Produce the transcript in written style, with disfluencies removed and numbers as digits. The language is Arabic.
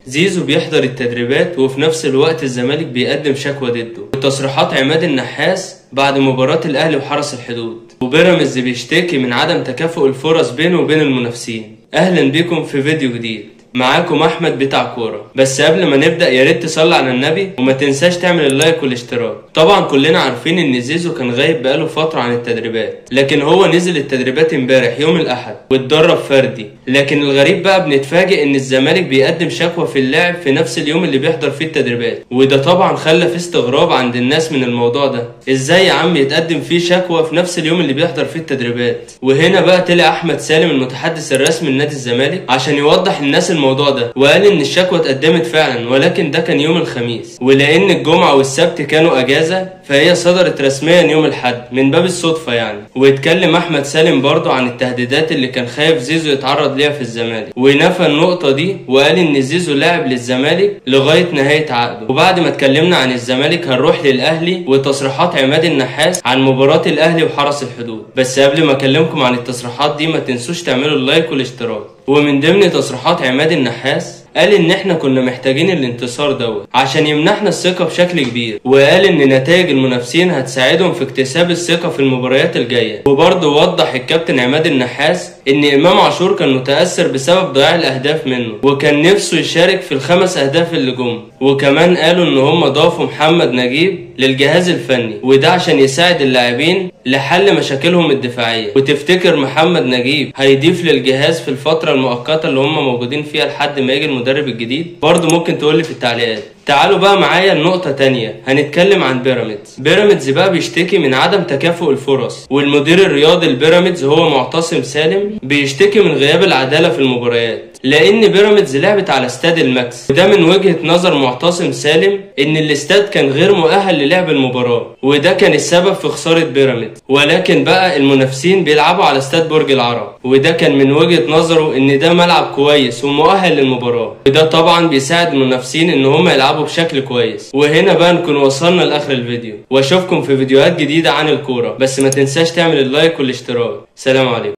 زيزو بيحضر التدريبات وفي نفس الوقت الزمالك بيقدم شكوى ضده، وتصريحات عماد النحاس بعد مباراة الأهلي وحرس الحدود، وبيراميدز بيشتكي من عدم تكافؤ الفرص بينه وبين المنافسين. أهلا بيكم في فيديو جديد، معاكم احمد بتاع كوره. بس قبل ما نبدا يا ريت تصلي على النبي وما تنساش تعمل اللايك والاشتراك. طبعا كلنا عارفين ان زيزو كان غايب بقاله فتره عن التدريبات، لكن هو نزل التدريبات امبارح يوم الاحد واتدرب فردي. لكن الغريب بقى بنتفاجئ ان الزمالك بيقدم شكوى في اللاعب في نفس اليوم اللي بيحضر فيه التدريبات، وده طبعا خلى في استغراب عند الناس من الموضوع ده. ازاي يا عم يتقدم فيه شكوى في نفس اليوم اللي بيحضر فيه التدريبات؟ وهنا بقى طلع احمد سالم المتحدث الرسمي لنادي الزمالك عشان يوضح للناس الموضوع ده، وقال ان الشكوى اتقدمت فعلا، ولكن ده كان يوم الخميس، ولان الجمعه والسبت كانوا اجازه فهي صدرت رسميا يوم الاحد من باب الصدفه يعني. واتكلم احمد سالم برضه عن التهديدات اللي كان خايف زيزو يتعرض ليها في الزمالك، ونفى النقطه دي وقال ان زيزو لاعب للزمالك لغايه نهايه عقده. وبعد ما اتكلمنا عن الزمالك هنروح للاهلي وتصريحات عماد النحاس عن مباراه الاهلي وحرس الحدود. بس قبل ما اكلمكم عن التصريحات دي ما تنسوش تعملوا اللايك والاشتراك. ومن ضمن تصريحات عماد النحاس قال ان احنا كنا محتاجين الانتصار دوت عشان يمنحنا الثقة بشكل كبير، وقال ان نتائج المنافسين هتساعدهم في اكتساب الثقة في المباريات الجاية. وبرضه وضح الكابتن عماد النحاس ان امام عاشور كان متأثر بسبب ضياع الاهداف منه، وكان نفسه يشارك في ال5 اهداف اللي جم. وكمان قالوا ان هم ضافوا محمد نجيب للجهاز الفني، وده عشان يساعد اللاعبين لحل مشاكلهم الدفاعية. وتفتكر محمد نجيب هيضيف للجهاز في الفترة المؤقتة اللي هم موجودين فيها لحد ما يجي المدرب الجديد؟ برضه ممكن تقولي في التعليقات. تعالوا بقى معايا لنقطة تانية، هنتكلم عن بيراميدز. بيراميدز بقى بيشتكي من عدم تكافؤ الفرص، والمدير الرياضي لبيراميدز هو معتصم سالم بيشتكي من غياب العدالة في المباريات، لان بيراميدز لعبت على استاد الماكس، وده من وجهة نظر معتصم سالم ان الاستاد كان غير مؤهل للعب المباراة، وده كان السبب في خسارة بيراميدز. ولكن بقى المنافسين بيلعبوا على استاد برج العرب، وده كان من وجهة نظره ان ده ملعب كويس ومؤهل للمباراة، وده طبعا بيساعد المنافسين ان هم يلعبوا بشكل كويس. وهنا بقى نكون وصلنا لاخر الفيديو، واشوفكم في فيديوهات جديدة عن الكورة. بس ما تنساش تعمل اللايك والاشتراك. سلام عليكم.